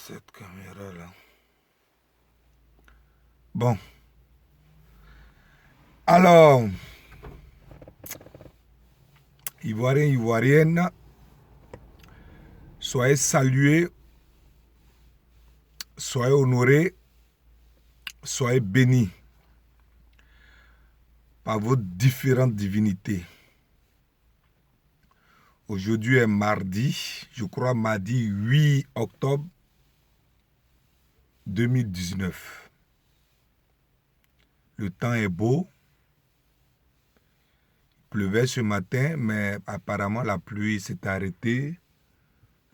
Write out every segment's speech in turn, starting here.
cette caméra là. Bon. Alors, Ivoiriens, Ivoiriennes, soyez salués, soyez honorés, soyez bénis par vos différentes divinités. Aujourd'hui est mardi, je crois mardi 8 octobre 2019. Le temps est beau. Il pleuvait ce matin, mais apparemment la pluie s'est arrêtée.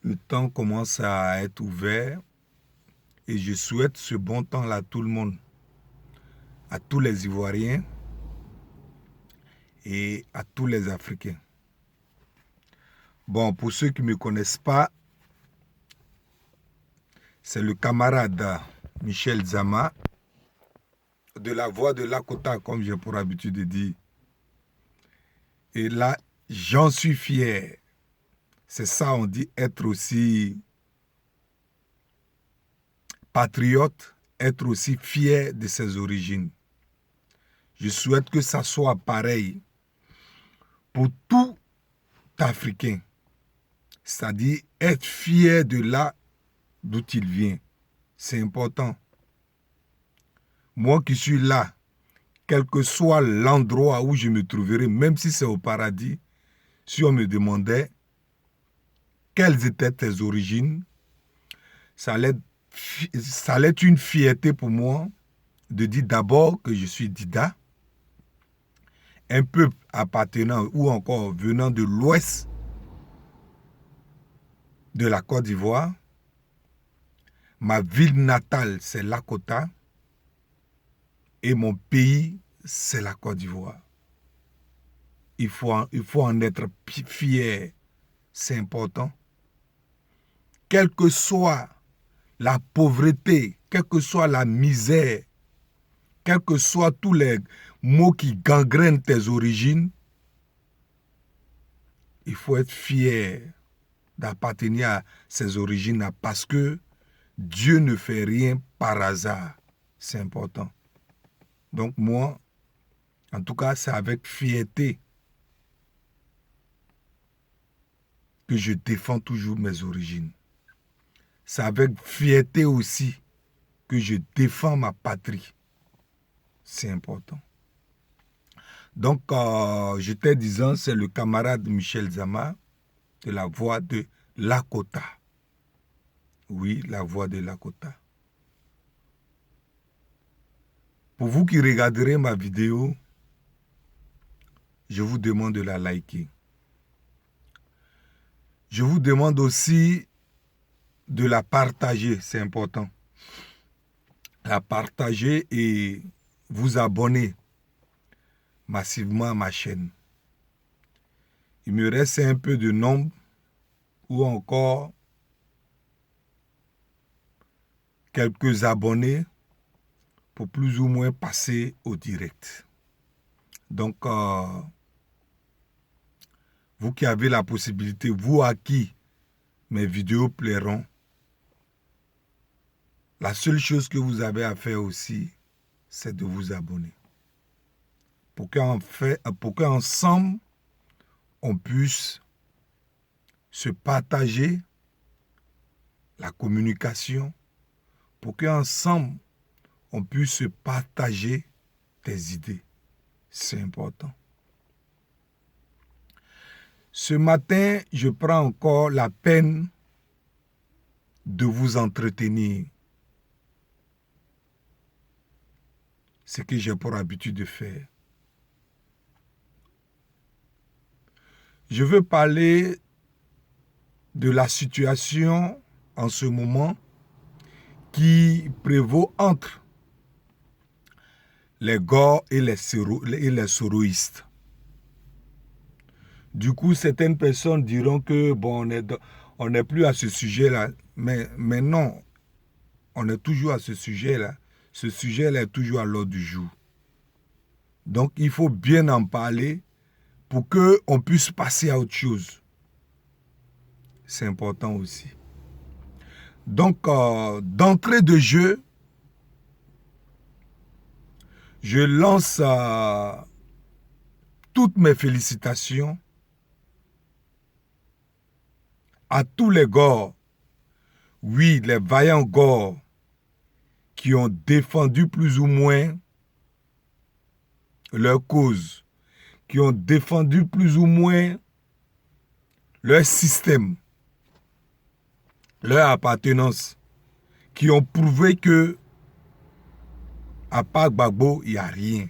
Le temps commence à être ouvert. Et je souhaite ce bon temps-là à tout le monde, à tous les Ivoiriens et à tous les Africains. Bon, pour ceux qui ne me connaissent pas, c'est le camarade Michel Zama, de la voix de Lakota, comme j'ai pour habitude de dire. Et là, j'en suis fier. C'est ça, on dit, être aussi patriote, être aussi fier de ses origines. Je souhaite que ça soit pareil pour tout Africain. C'est-à-dire être fier de là d'où il vient. C'est important. Moi qui suis là, quel que soit l'endroit où je me trouverai, même si c'est au paradis, si on me demandait quelles étaient tes origines, ça allait être une fierté pour moi de dire d'abord que je suis Dida, un peuple appartenant ou encore venant de l'ouest de la Côte d'Ivoire. Ma ville natale, c'est Lakota. Et mon pays, c'est la Côte d'Ivoire. Il faut en être fier. C'est important. Quelle que soit la pauvreté, quelle que soit la misère, quels que soient tous les mots qui gangrènent tes origines, il faut être fier d'appartenir à ces origines-là parce que Dieu ne fait rien par hasard. C'est important. Donc moi, en tout cas, c'est avec fierté que je défends toujours mes origines. C'est avec fierté aussi que je défends ma patrie. C'est important. Donc, je t'ai disant, c'est le camarade Michel Zama de la voix de Lakota. Oui, la voix de Lakota. Pour vous qui regarderez ma vidéo, je vous demande de la liker. Je vous demande aussi de la partager, c'est important. La partager et vous abonner massivement à ma chaîne. Il me reste un peu de nombre ou encore quelques abonnés pour plus ou moins passer au direct. Donc, vous qui avez la possibilité, vous à qui mes vidéos plairont, la seule chose que vous avez à faire aussi, c'est de vous abonner. Pour qu'ensemble, on puisse se partager la communication, pour qu'ensemble, on puisse se partager tes idées. C'est important. Ce matin, je prends encore la peine de vous entretenir. Ce que j'ai pour habitude de faire. Je veux parler de la situation en ce moment qui prévaut entre les Gors et les soroïstes. Du coup, certaines personnes diront que bon, on n'est plus à ce sujet-là. Mais non, on est toujours à ce sujet-là. Ce sujet-là est toujours à l'ordre du jour. Donc, il faut bien en parler pour qu'on puisse passer à autre chose. C'est important aussi. Donc, d'entrée de jeu, je lance toutes mes félicitations à tous les Gors, oui, les vaillants Gors qui ont défendu plus ou moins leur cause, qui ont défendu plus ou moins leur système, leur appartenance, qui ont prouvé que à part Gbagbo, il n'y a rien.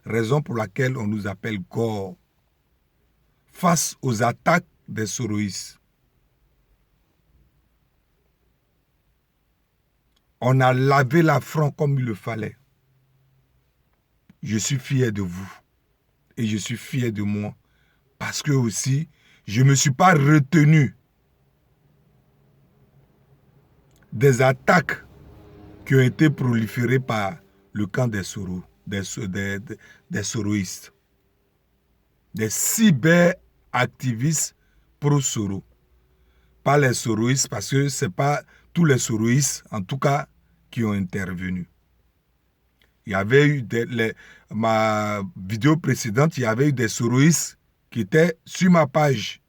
Raison pour laquelle on nous appelle Gors. Face aux attaques des soroïstes, on a lavé l'affront comme il le fallait. Je suis fier de vous et je suis fier de moi parce que aussi, je ne me suis pas retenu des attaques qui ont été proliférées par le camp des soroïstes, des cyberactivistes pro-Soro. Pas les soroïstes, parce que ce n'est pas tous les soroïstes, en tout cas, qui ont intervenu. Il y avait eu ma vidéo précédente, il y avait eu des soroïstes qui étaient sur ma page.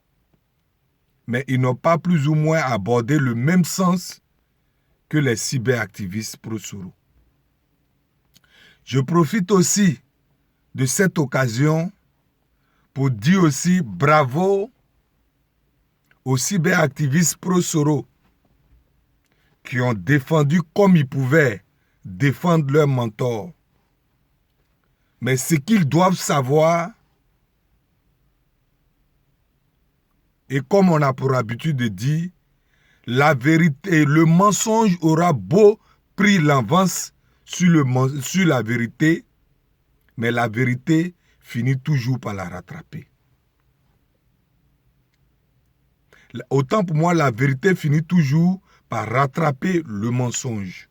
Mais ils n'ont pas plus ou moins abordé le même sens que les cyberactivistes pro-Soro. Je profite aussi de cette occasion pour dire aussi bravo aux cyberactivistes pro-Soro qui ont défendu comme ils pouvaient défendre leur mentor. Mais ce qu'ils doivent savoir, et comme on a pour habitude de dire, la vérité, le mensonge aura beau pris l'avance sur la vérité, mais la vérité finit toujours par la rattraper. Autant pour moi, la vérité finit toujours par rattraper le mensonge.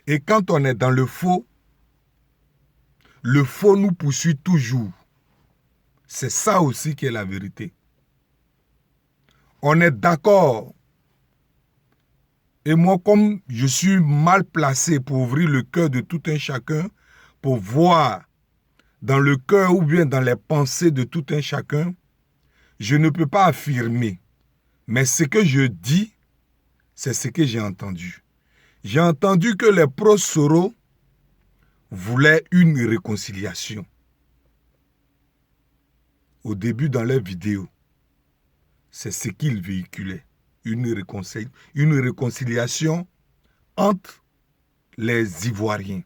Et quand on est dans le faux nous poursuit toujours. C'est ça aussi qui est la vérité. On est d'accord. Et moi, comme je suis mal placé pour ouvrir le cœur de tout un chacun, pour voir dans le cœur ou bien dans les pensées de tout un chacun, je ne peux pas affirmer. Mais ce que je dis, c'est ce que j'ai entendu. J'ai entendu que les pro-Soro voulaient une réconciliation. Au début, dans leurs vidéos, c'est ce qu'ils véhiculaient. Une réconciliation entre les Ivoiriens.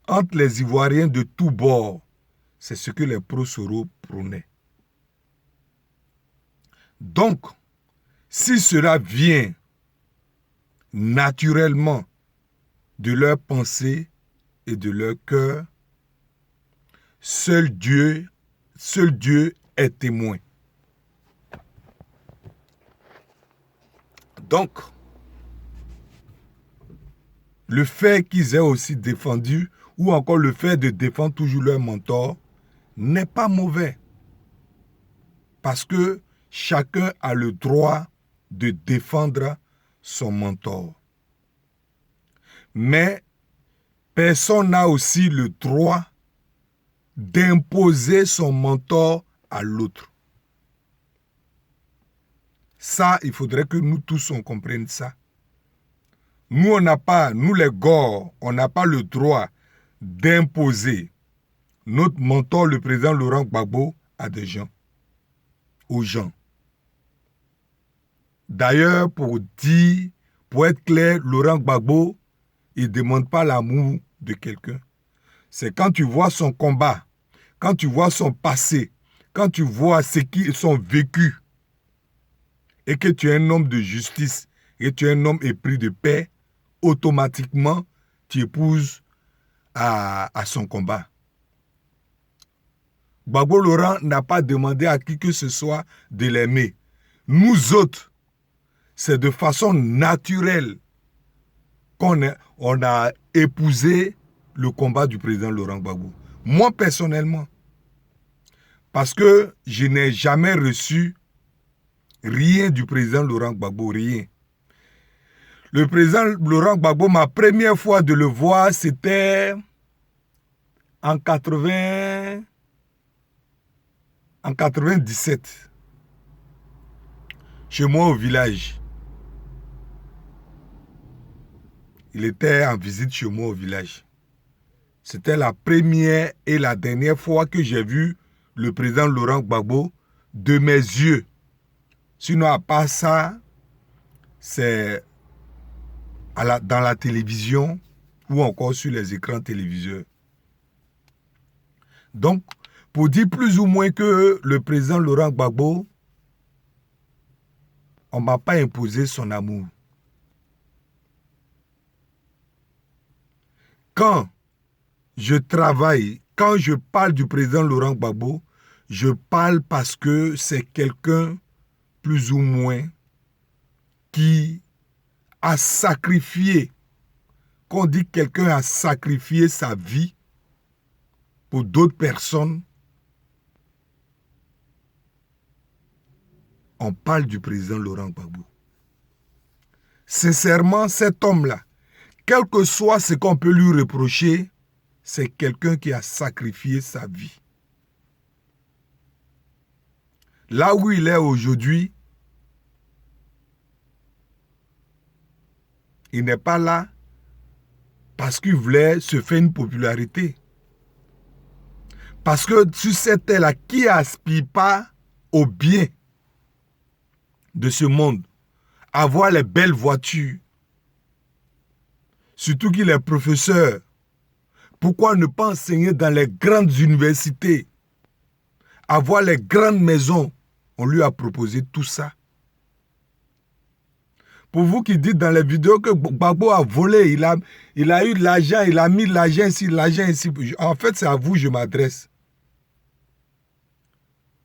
Entre les Ivoiriens de tous bords. C'est ce que les pro-Soro prônaient. Donc, si cela vient naturellement de leur pensée et de leur cœur, seul Dieu est témoin. Donc, le fait qu'ils aient aussi défendu, ou encore le fait de défendre toujours leur mentor, n'est pas mauvais. Parce que chacun a le droit de défendre son mentor. Mais personne n'a aussi le droit d'imposer son mentor à l'autre. Ça, il faudrait que nous tous on comprenne ça. Nous les Gors, on n'a pas le droit d'imposer notre mentor, le président Laurent Gbagbo, à des gens, aux gens. D'ailleurs, pour être clair, Laurent Gbagbo, il ne demande pas l'amour de quelqu'un. C'est quand tu vois son combat, quand tu vois son passé, quand tu vois ce qu'ils sont vécus, et que tu es un homme de justice, et tu es un homme épris de paix, automatiquement, tu épouses à son combat. Gbagbo Laurent n'a pas demandé à qui que ce soit de l'aimer. Nous autres, c'est de façon naturelle qu'on a épousé le combat du président Laurent Gbagbo. Moi, personnellement, parce que je n'ai jamais reçu rien du président Laurent Gbagbo, rien. Le président Laurent Gbagbo, ma première fois de le voir, c'était en 97, chez moi au village. Il était en visite chez moi au village. C'était la première et la dernière fois que j'ai vu le président Laurent Gbagbo de mes yeux. Sinon, à part ça, c'est dans la télévision ou encore sur les écrans téléviseurs. Donc, pour dire plus ou moins que le président Laurent Gbagbo, on ne m'a pas imposé son amour. Quand je travaille, quand je parle du président Laurent Gbagbo, je parle parce que c'est quelqu'un, plus ou moins, qui a sacrifié, qu'on dit que quelqu'un a sacrifié sa vie pour d'autres personnes, on parle du président Laurent Gbagbo. Sincèrement, cet homme-là, quel que soit ce qu'on peut lui reprocher, c'est quelqu'un qui a sacrifié sa vie. Là où il est aujourd'hui, il n'est pas là parce qu'il voulait se faire une popularité. Parce que sur cette terre-là, qui aspire pas au bien de ce monde, avoir les belles voitures, surtout qu'il est professeur, pourquoi ne pas enseigner dans les grandes universités, avoir les grandes maisons? On lui a proposé tout ça. Pour vous qui dites dans les vidéos que Gbagbo a volé, il a eu de l'argent, il a mis de l'argent ici, en fait, c'est à vous que je m'adresse.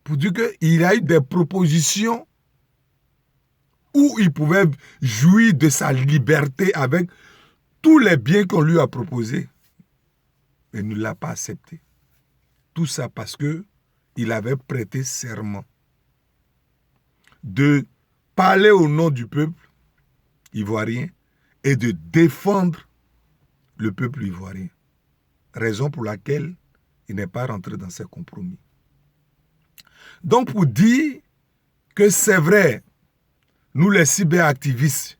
Pour dire qu'il a eu des propositions où il pouvait jouir de sa liberté avec tous les biens qu'on lui a proposés. Mais il ne l'a pas accepté. Tout ça parce qu'il avait prêté serment de parler au nom du peuple ivoirien et de défendre le peuple ivoirien. Raison pour laquelle il n'est pas rentré dans ces compromis. Donc pour dire que c'est vrai, nous les cyberactivistes,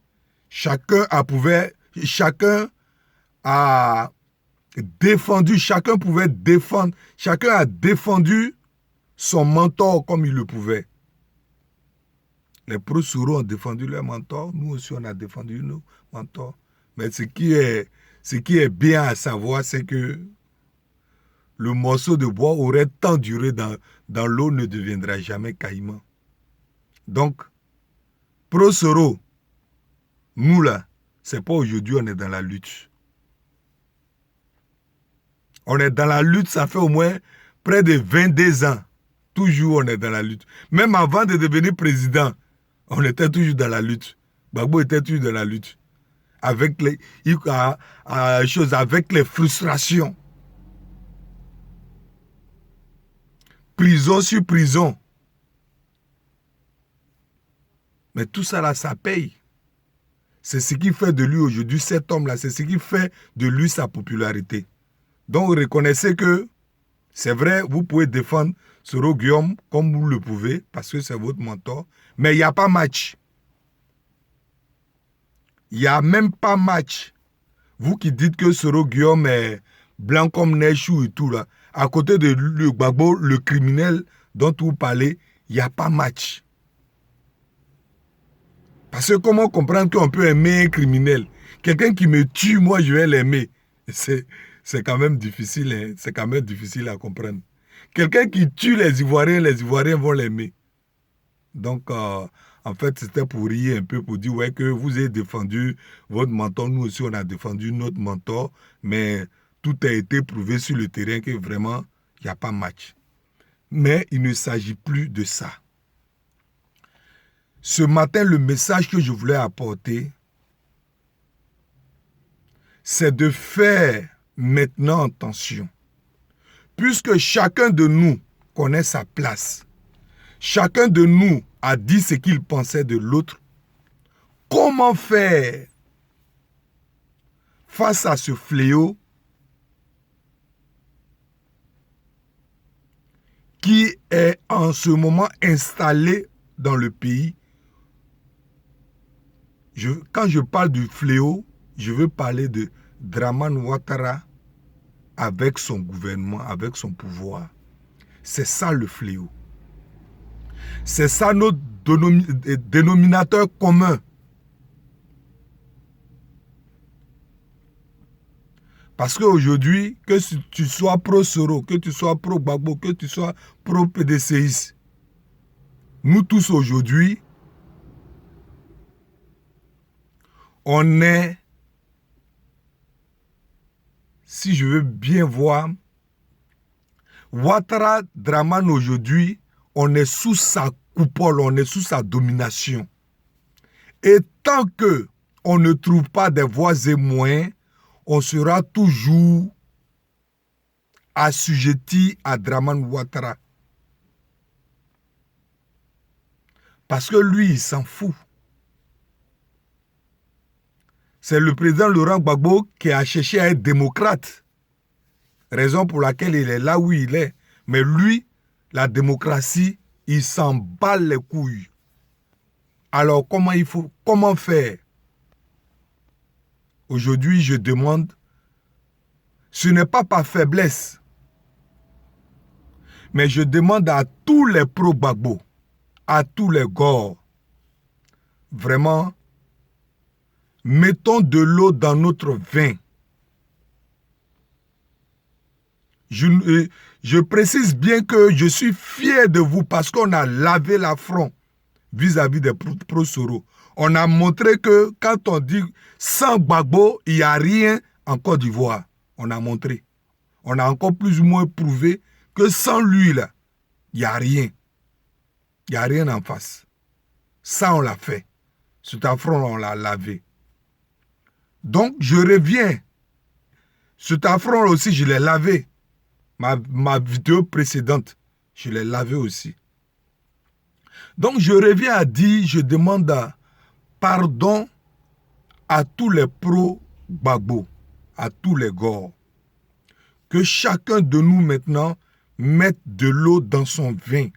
chacun a défendu son mentor comme il le pouvait. Les pro-Soro ont défendu leur mentor, nous aussi on a défendu nos mentors. Mais ce qui est bien à savoir, c'est que le morceau de bois aurait tant duré dans l'eau, ne deviendra jamais caïman. Donc, pro-Soro, nous là, c'est pas aujourd'hui on est dans la lutte. On est dans la lutte, ça fait au moins près de 22 ans. Toujours on est dans la lutte. Même avant de devenir président, on était toujours dans la lutte. Gbagbo était toujours dans la lutte. Avec les frustrations. Prison sur prison. Mais tout ça là, ça paye. C'est ce qui fait de lui aujourd'hui, cet homme-là, c'est ce qui fait de lui sa popularité. Donc reconnaissez que c'est vrai, vous pouvez défendre Soro Guillaume comme vous le pouvez, parce que c'est votre mentor, mais il n'y a pas match. Il n'y a même pas match. Vous qui dites que Soro Guillaume est blanc comme neige et tout là, à côté de le Gbagbo, le criminel dont vous parlez, il n'y a pas match. Parce que comment comprendre qu'on peut aimer un criminel? Quelqu'un qui me tue, moi je vais l'aimer. C'est quand même difficile, hein? C'est quand même difficile à comprendre. Quelqu'un qui tue les Ivoiriens vont l'aimer. Donc, en fait, c'était pour rire un peu, pour dire ouais, que vous avez défendu votre mentor, nous aussi on a défendu notre mentor, mais tout a été prouvé sur le terrain que vraiment, il n'y a pas match. Mais il ne s'agit plus de ça. Ce matin, le message que je voulais apporter, c'est de faire maintenant attention. Puisque chacun de nous connaît sa place, chacun de nous a dit ce qu'il pensait de l'autre. Comment faire face à ce fléau qui est en ce moment installé dans le pays? Quand je parle du fléau, je veux parler de Dramane Ouattara avec son gouvernement, avec son pouvoir. C'est ça le fléau. C'est ça notre dénominateur commun. Parce qu'aujourd'hui, que tu sois pro-Soro, que tu sois pro-Gbagbo, que tu sois pro-PDCiste, nous tous aujourd'hui, on est, si je veux bien voir, Ouattara Dramane aujourd'hui, on est sous sa coupole, on est sous sa domination. Et tant que on ne trouve pas des voies et moyens, on sera toujours assujetti à Dramane Ouattara. Parce que lui, il s'en fout. C'est le président Laurent Gbagbo qui a cherché à être démocrate. Raison pour laquelle il est là où il est. Mais lui, la démocratie, il s'en bat les couilles. Alors comment faire? Aujourd'hui, je demande, ce n'est pas par faiblesse, mais je demande à tous les pro-Gbagbo, à tous les Gors, vraiment, mettons de l'eau dans notre vin. Je précise bien que je suis fier de vous parce qu'on a lavé l'affront vis-à-vis des pro-Soro. On a montré que quand on dit sans Gbagbo, il n'y a rien en Côte d'Ivoire. On a montré. On a encore plus ou moins prouvé que sans lui, là, il n'y a rien. Il n'y a rien en face. Ça, on l'a fait. Cet affront, on l'a lavé. Donc, je reviens. Cet affront aussi, je l'ai lavé. Ma vidéo précédente, je l'ai lavé aussi. Donc, je reviens à dire, je demande pardon à tous les pro-Gbagbo, à tous les Gors. Que chacun de nous maintenant mette de l'eau dans son vin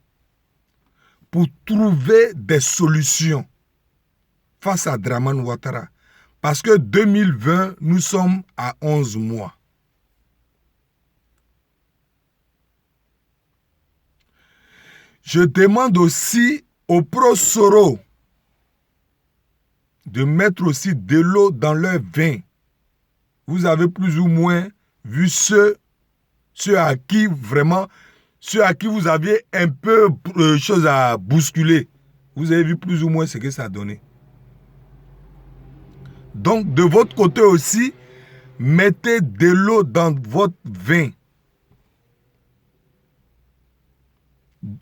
pour trouver des solutions face à Dramane Ouattara. Parce que 2020, nous sommes à 11 mois. Je demande aussi aux pro-Soro de mettre aussi de l'eau dans leur vin. Vous avez plus ou moins vu ceux à qui vraiment, ceux à qui vous aviez un peu chose à bousculer. Vous avez vu plus ou moins ce que ça a donné. Donc, de votre côté aussi, mettez de l'eau dans votre vin.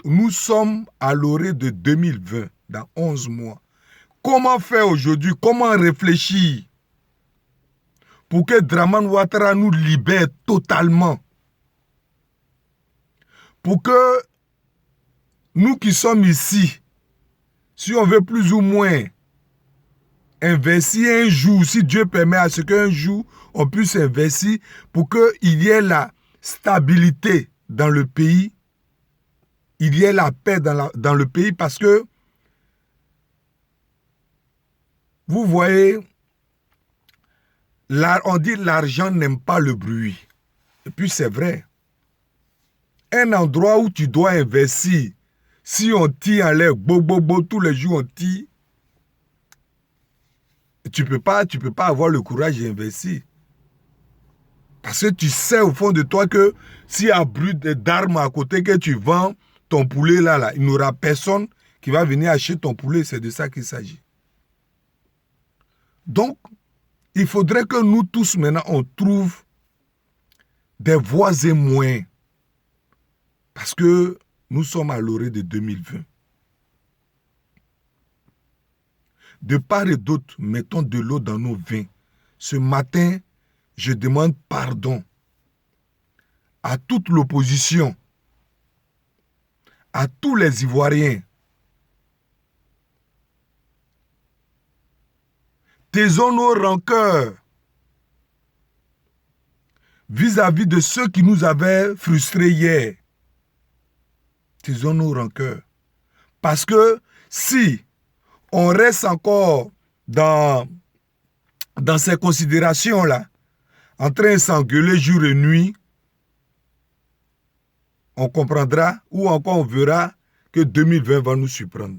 Nous sommes à l'orée de 2020, dans 11 mois. Comment faire aujourd'hui? Comment réfléchir pour que Dramane Ouattara nous libère totalement? Pour que nous qui sommes ici, si on veut plus ou moins investir un jour, si Dieu permet à ce qu'un jour on puisse investir pour qu'il y ait la stabilité dans le pays, il y ait la paix dans le pays, parce que vous voyez, on dit l'argent n'aime pas le bruit. Et puis c'est vrai. Un endroit où tu dois investir, si on tire en l'air, tous les jours on tire, tu peux pas avoir le courage d'investir. Parce que tu sais au fond de toi que s'il y a brut d'armes à côté que tu vends ton poulet là, il n'y aura personne qui va venir acheter ton poulet. C'est de ça qu'il s'agit. Donc, il faudrait que nous tous maintenant, on trouve des voies et moyens. Parce que nous sommes à l'orée de 2020. De part et d'autre, mettons de l'eau dans nos vins. Ce matin, je demande pardon à toute l'opposition, à tous les Ivoiriens, Taisons nos rancœurs vis-à-vis de ceux qui nous avaient frustrés hier. Taisons nos rancœurs. Parce que si on reste encore dans ces considérations-là, en train de s'engueuler jour et nuit, on comprendra ou encore on verra que 2020 va nous surprendre.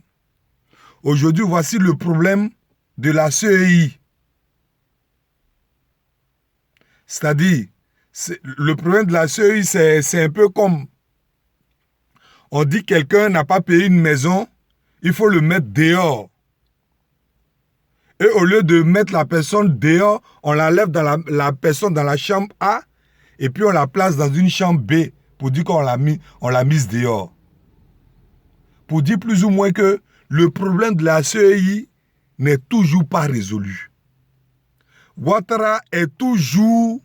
Aujourd'hui, voici le problème de la CEI. C'est-à-dire, le problème de la CEI, c'est un peu comme on dit que quelqu'un n'a pas payé une maison, il faut le mettre dehors. Et au lieu de mettre la personne dehors, on l'enlève dans la personne dans la chambre A et puis on la place dans une chambre B pour dire qu'on l'a mise dehors. Pour dire plus ou moins que le problème de la CEI n'est toujours pas résolu. Ouattara est toujours,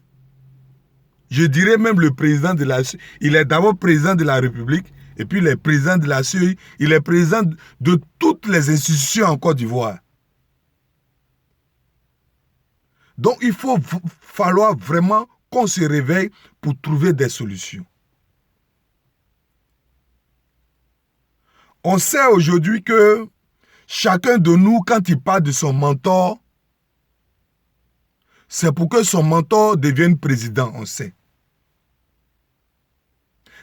je dirais même le président de la CEI. Il est d'abord président de la République et puis il est président de la CEI. Il est président de toutes les institutions en Côte d'Ivoire. Donc, il falloir vraiment qu'on se réveille pour trouver des solutions. On sait aujourd'hui que chacun de nous, quand il parle de son mentor, c'est pour que son mentor devienne président, on sait.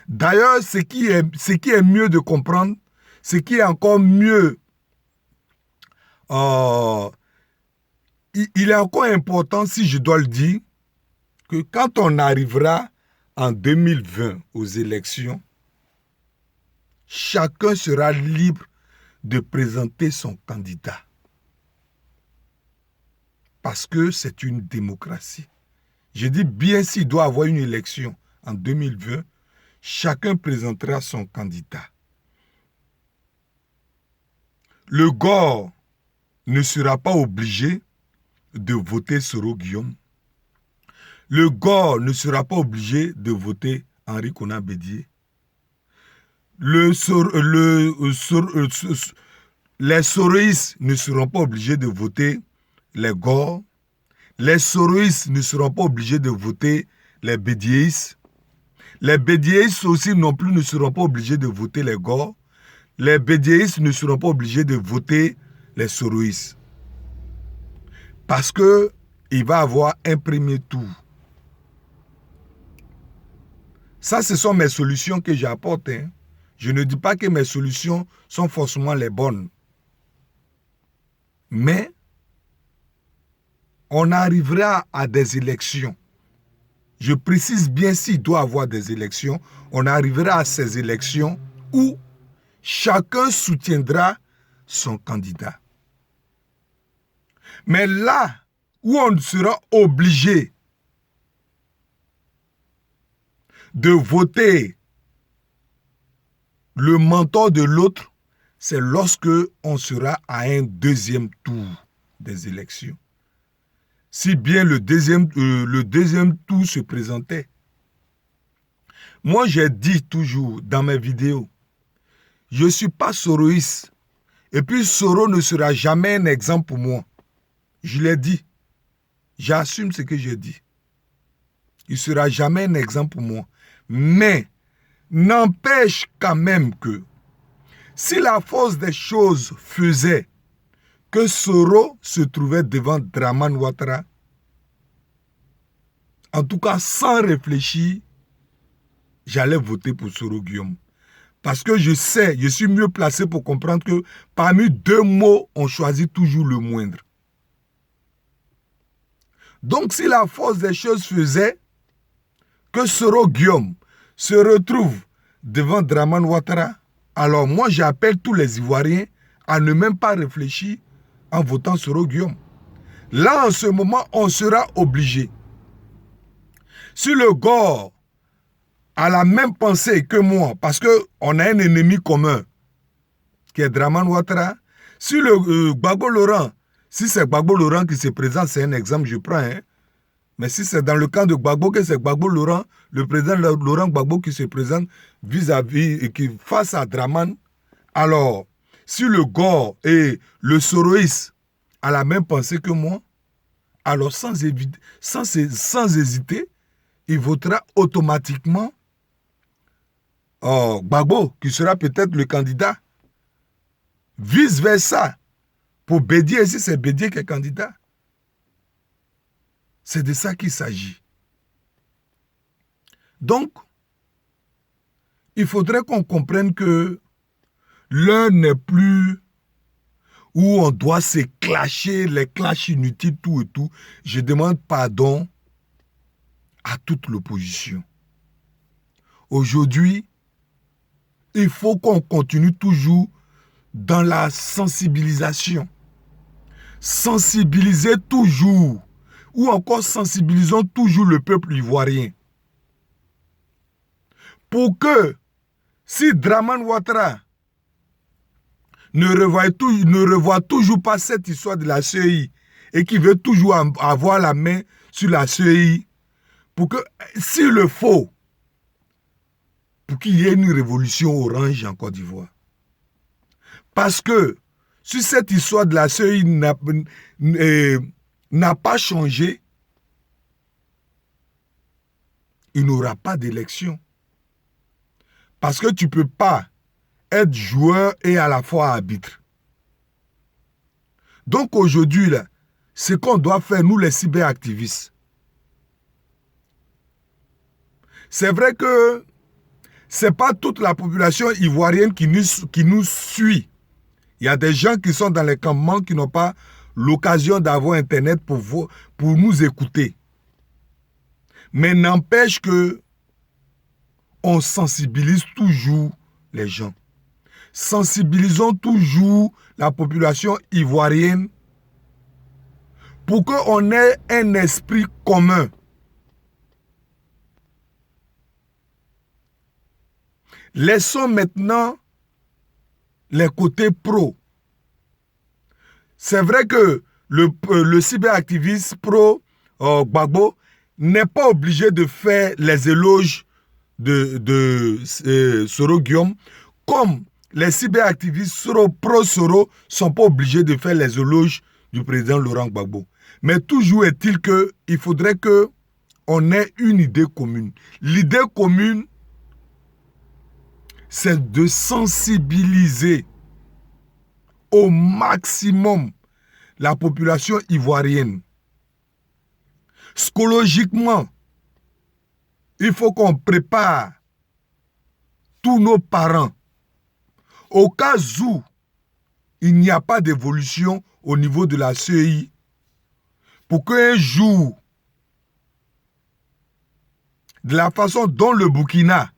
D'ailleurs, ce qui est mieux de comprendre, ce qui est encore mieux, il est encore important, si je dois le dire, que quand on arrivera en 2020 aux élections, chacun sera libre de présenter son candidat. Parce que c'est une démocratie. Je dis bien s'il doit y avoir une élection en 2020, chacun présentera son candidat. Le GOR ne sera pas obligé de voter Soro Guillaume. Le GOR ne sera pas obligé de voter Henri Konan Bédié. Les soroïstes ne seront pas obligés de voter les GOR. Les soroïstes ne seront pas obligés de voter les bédiéistes. Les bédiéistes aussi non plus ne seront pas obligés de voter les GOR. Les bédiéistes ne seront pas obligés de voter les soroïstes. Parce qu'il va avoir un premier tour. Ça, ce sont mes solutions que j'apporte. Je ne dis pas que mes solutions sont forcément les bonnes. Mais on arrivera à des élections. Je précise bien s'il doit y avoir des élections. On arrivera à ces élections où chacun soutiendra son candidat. Mais là où on sera obligé de voter le mentor de l'autre, c'est lorsque on sera à un deuxième tour des élections. Si bien le deuxième tour se présentait. Moi, j'ai dit toujours dans mes vidéos, je ne suis pas soroïste. Et puis Soro ne sera jamais un exemple pour moi. Je l'ai dit. J'assume ce que j'ai dit. Il ne sera jamais un exemple pour moi. Mais, n'empêche quand même que, si la force des choses faisait que Soro se trouvait devant Dramane Ouattara, en tout cas sans réfléchir, j'allais voter pour Soro Guillaume. Parce que je sais, je suis mieux placé pour comprendre que parmi deux mots, on choisit toujours le moindre. Donc si la force des choses faisait que Soro Guillaume se retrouve devant Dramane Ouattara, alors moi j'appelle tous les Ivoiriens à ne même pas réfléchir en votant Soro Guillaume. Là en ce moment, on sera obligé. Si le GOR a la même pensée que moi, parce qu'on a un ennemi commun, qui est Dramane Ouattara, si le Gbagbo Laurent, si c'est Gbagbo Laurent qui se présente, c'est un exemple, je prends, mais si c'est dans le camp de Gbagbo que c'est Gbagbo Laurent, le président Laurent Gbagbo qui se présente vis-à-vis et qui face à Dramane, alors, si le GOR et le soroïste a la même pensée que moi, alors sans hésiter, il votera automatiquement Gbagbo, qui sera peut-être le candidat. Vice-versa. Pour Bédié, ici, c'est Bédié qui est candidat. C'est de ça qu'il s'agit. Donc, il faudrait qu'on comprenne que l'heure n'est plus où on doit se clasher, les clashs inutiles, tout et tout. Je demande pardon à toute l'opposition. Aujourd'hui, il faut qu'on continue toujours dans la sensibilisation. Sensibiliser toujours, ou encore sensibilisons toujours le peuple ivoirien. Pour que, si Dramane Ouattara ne revoit toujours pas cette histoire de la CEI et qui veut toujours avoir la main sur la CEI, pour que, s'il le faut, pour qu'il y ait une révolution orange en Côte d'Ivoire. Parce que, si cette histoire de la CEI n'a pas changé, il n'y aura pas d'élection. Parce que tu ne peux pas être joueur et à la fois arbitre. Donc aujourd'hui, ce qu'on doit faire, nous les cyberactivistes, c'est vrai que ce n'est pas toute la population ivoirienne qui nous suit. Il y a des gens qui sont dans les campements qui n'ont pas l'occasion d'avoir Internet pour nous écouter. Mais n'empêche que on sensibilise toujours les gens. Sensibilisons toujours la population ivoirienne pour qu'on ait un esprit commun. Laissons maintenant les côtés pro. C'est vrai que le cyberactiviste pro Gbagbo n'est pas obligé de faire les éloges de Soro Guillaume, comme les cyberactivistes pro-Soro ne sont pas obligés de faire les éloges du président Laurent Gbagbo. Mais toujours est-il qu'il faudrait qu'on ait une idée commune. L'idée commune, c'est de sensibiliser au maximum la population ivoirienne. Psychologiquement, il faut qu'on prépare tous nos parents au cas où il n'y a pas d'évolution au niveau de la CEI, pour qu'un jour, de la façon dont le Burkina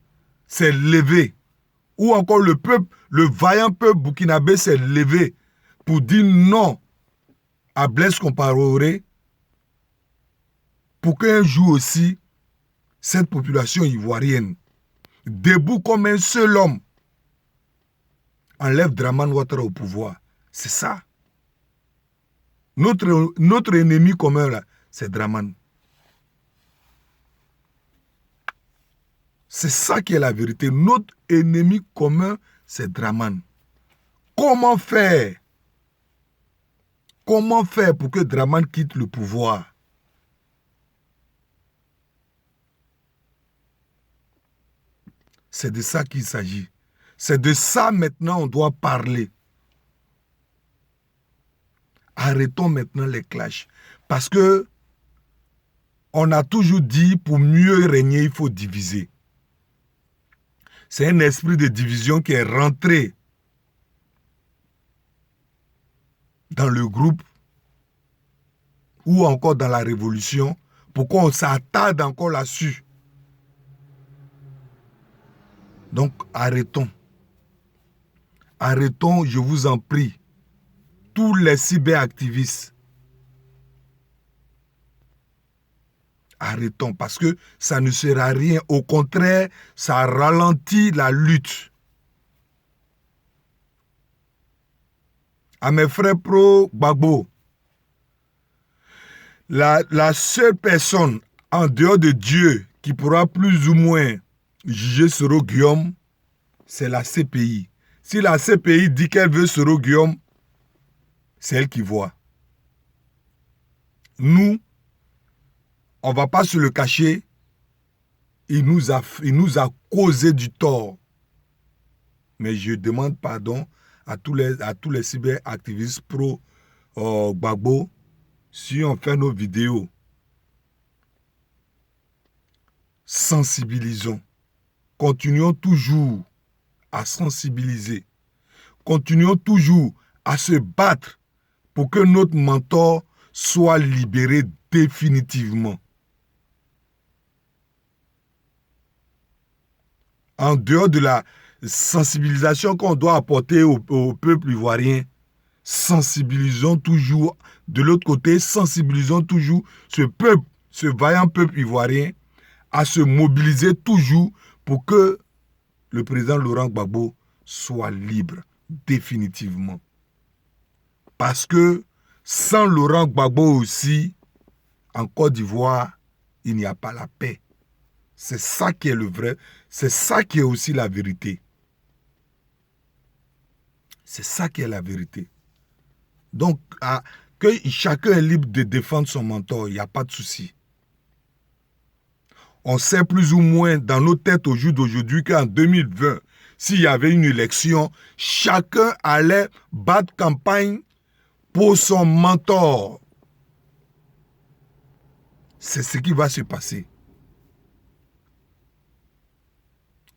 s'est levé, ou encore le vaillant peuple burkinabé s'est levé pour dire non à Blaise Compaoré, pour qu'un jour aussi, cette population ivoirienne, debout comme un seul homme, enlève Dramane Ouattara au pouvoir. C'est ça. Notre ennemi commun, là, c'est Dramane. C'est ça qui est la vérité. Notre ennemi commun, c'est Dramane. Comment faire? Comment faire pour que Dramane quitte le pouvoir? C'est de ça qu'il s'agit. C'est de ça maintenant on doit parler. Arrêtons maintenant les clashs. Parce que on a toujours dit, pour mieux régner, il faut diviser. C'est un esprit de division qui est rentré dans le groupe ou encore dans la révolution. Pourquoi on s'attarde encore là-dessus? Donc arrêtons. Arrêtons, je vous en prie. Tous les cyberactivistes. Arrêtons, parce que ça ne sert à rien. Au contraire, ça ralentit la lutte. À mes frères pro-Gbagbo, la seule personne en dehors de Dieu qui pourra plus ou moins juger Soro Guillaume, c'est la CPI. Si la CPI dit qu'elle veut Soro Guillaume, c'est elle qui voit. nous, on ne va pas se le cacher, il nous a causé du tort. Mais je demande pardon à tous les cyberactivistes pro-Gbagbo si on fait nos vidéos. Sensibilisons. Continuons toujours à sensibiliser. Continuons toujours à se battre pour que notre mentor soit libéré définitivement. En dehors de la sensibilisation qu'on doit apporter au peuple ivoirien, sensibilisons toujours, de l'autre côté, sensibilisons toujours ce peuple, ce vaillant peuple ivoirien, à se mobiliser toujours pour que le président Laurent Gbagbo soit libre définitivement. Parce que sans Laurent Gbagbo aussi, en Côte d'Ivoire, il n'y a pas la paix. C'est ça qui est le vrai, c'est ça qui est aussi la vérité. C'est ça qui est la vérité. Donc, que chacun est libre de défendre son mentor, il n'y a pas de souci. On sait plus ou moins dans nos têtes au jour d'aujourd'hui qu'en 2020, s'il y avait une élection, chacun allait battre campagne pour son mentor. C'est ce qui va se passer.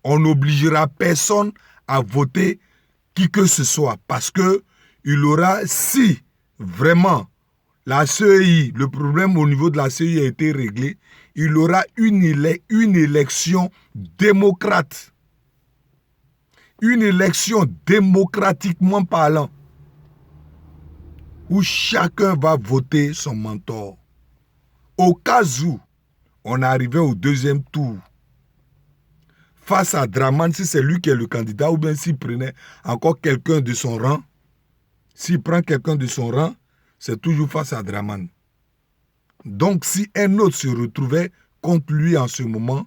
On n'obligera personne à voter qui que ce soit parce que il aura, si vraiment la CEI, le problème au niveau de la CEI a été réglé, il aura une élection démocrate. Une élection démocratiquement parlant où chacun va voter son mentor. Au cas où on arrivait au deuxième tour, face à Dramane, si c'est lui qui est le candidat, ou bien s'il prenait encore quelqu'un de son rang, s'il prend quelqu'un de son rang, c'est toujours face à Dramane. Donc, si un autre se retrouvait contre lui en ce moment,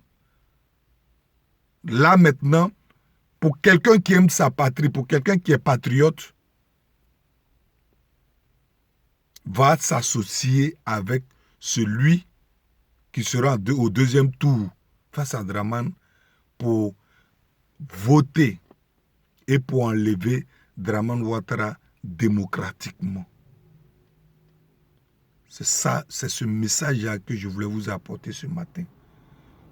là maintenant, pour quelqu'un qui aime sa patrie, pour quelqu'un qui est patriote, va s'associer avec celui qui sera au deuxième tour face à Dramane pour voter et pour enlever Dramane Ouattara démocratiquement. C'est ça, c'est ce message-là que je voulais vous apporter ce matin.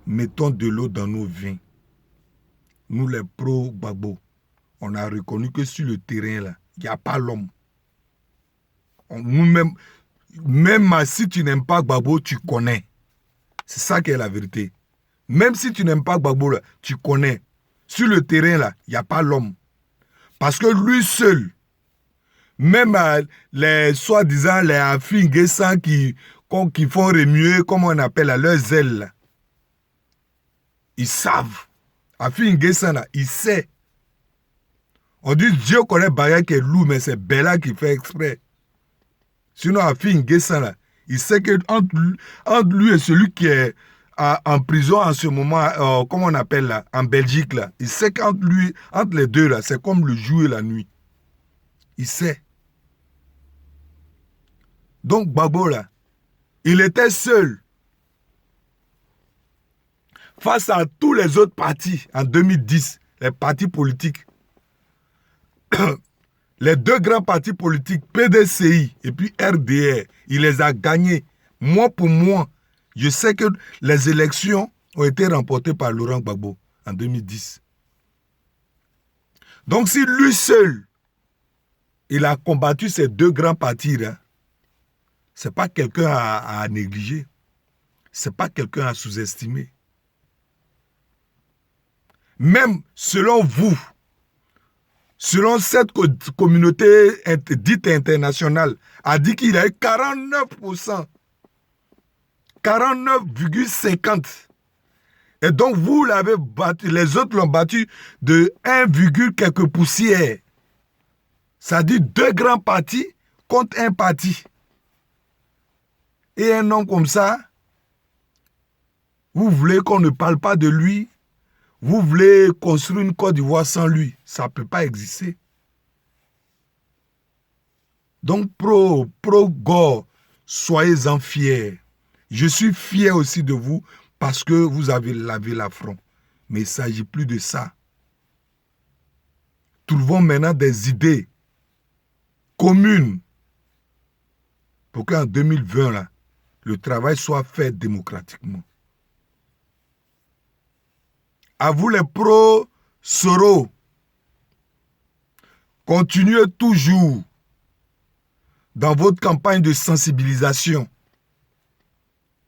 Mettons de l'eau dans nos vins. Nous, les pro-Gbagbo, on a reconnu que sur le terrain, là, il n'y a pas l'homme. Nous-mêmes, même si tu n'aimes pas Gbagbo, tu connais. C'est ça qui est la vérité. Même si tu n'aimes pas Gbagbo, là, tu connais. Sur le terrain, là, il n'y a pas l'homme. Parce que lui seul, même les soi-disant les Afin-Guessant qui font remuer, comme on appelle, à leurs ailes, là, ils savent. Afin-Guessant, là, il sait. On dit Dieu connaît Baya qui est loup, mais c'est Bella qui fait exprès. Sinon, Afin-Guessant, là, il sait que entre lui et celui qui est en prison en ce moment, comment on appelle là, en Belgique, là, il sait qu'entre les deux, là, c'est comme le jour et la nuit. Il sait. Donc, Gbagbo, là, il était seul face à tous les autres partis en 2010, les partis politiques. Les deux grands partis politiques, PDCI et puis RDR, il les a gagnés. Moi pour moi, je sais que les élections ont été remportées par Laurent Gbagbo en 2010. Donc si lui seul, il a combattu ces deux grands partis, là, ce n'est pas quelqu'un à négliger. Ce n'est pas quelqu'un à sous-estimer. Même selon vous, selon cette communauté dite internationale, a dit qu'il a eu 49%. 49,50. Et donc, vous l'avez battu, les autres l'ont battu de 1, quelques poussières. Ça dit deux grands partis contre un parti. Et un homme comme ça, vous voulez qu'on ne parle pas de lui? Vous voulez construire une Côte d'Ivoire sans lui? Ça ne peut pas exister. Donc, pro-Gore, soyez-en fiers. Je suis fier aussi de vous parce que vous avez lavé l'affront. Mais il ne s'agit plus de ça. Trouvons maintenant des idées communes pour qu'en 2020, là, le travail soit fait démocratiquement. À vous les pro-Soro, continuez toujours dans votre campagne de sensibilisation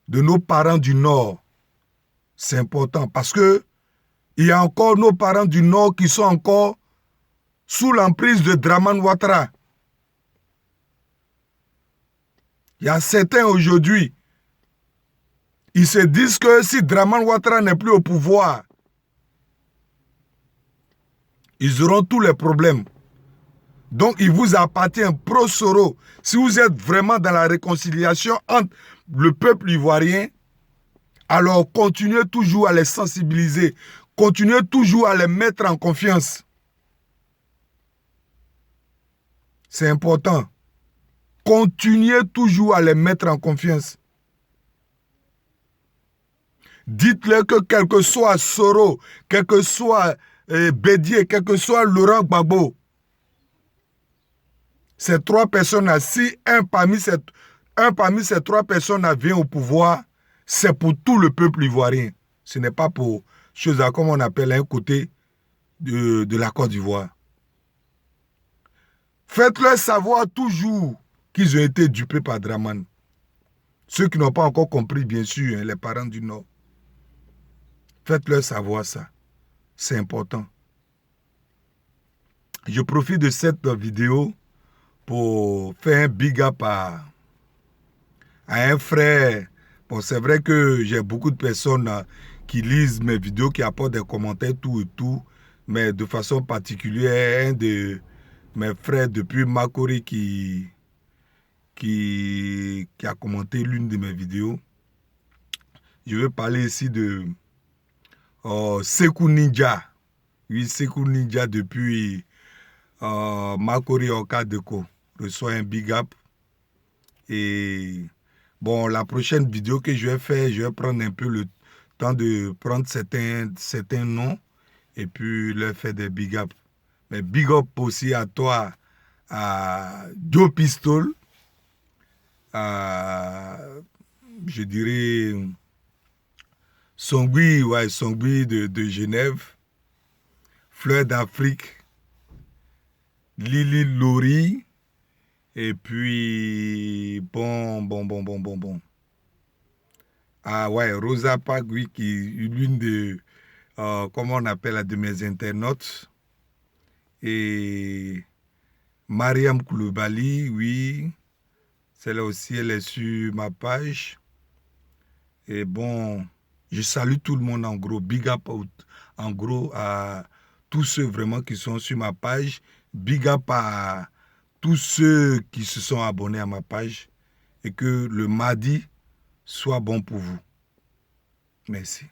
de nos parents du Nord. C'est important parce que il y a encore nos parents du Nord qui sont encore sous l'emprise de Draman Ouattara. Il y a certains aujourd'hui, ils se disent que si Draman Ouattara n'est plus au pouvoir, ils auront tous les problèmes. Donc, il vous appartient, pro-Soro, si vous êtes vraiment dans la réconciliation entre le peuple ivoirien, alors continuez toujours à les sensibiliser, continuez toujours à les mettre en confiance. C'est important. Continuez toujours à les mettre en confiance. Dites-leur que quel que soit Soro, quel que soit Bédié, quel que soit Laurent Gbagbo, ces trois personnes-là, si un parmi ces trois personnes-là vient au pouvoir, c'est pour tout le peuple ivoirien. Ce n'est pas pour chose comme on appelle un côté de la Côte d'Ivoire. Faites-leur savoir toujours qu'ils ont été dupés par Draman. Ceux qui n'ont pas encore compris, bien sûr, hein, les parents du Nord. Faites-leur savoir ça. C'est important. Je profite de cette vidéo pour faire un big up à un frère. Bon, c'est vrai que j'ai beaucoup de personnes qui lisent mes vidéos, qui apportent des commentaires, tout et tout. Mais de façon particulière, un de mes frères depuis Makori qui a commenté l'une de mes vidéos. Je vais parler ici de Sekou Ninja. Oui, Sekou Ninja depuis Makori Okadeko reçoit un big up. Et bon, la prochaine vidéo que je vais faire, je vais prendre un peu le temps de prendre certains noms et puis leur faire des big up. Mais big up aussi à toi, à Joe Pistol, à, je dirais, Songui, ouais, Songui de Genève, Fleur d'Afrique, Lili Lori, et puis, bon. Ah ouais, Rosa Park, oui, qui est l'une de, comment on appelle, de mes internautes. Et Mariam Koulibaly, oui, celle-là aussi, elle est sur ma page. Et bon, je salue tout le monde en gros, big up en gros à tous ceux vraiment qui sont sur ma page, big up à tous ceux qui se sont abonnés à ma page et que le mardi soit bon pour vous. Merci.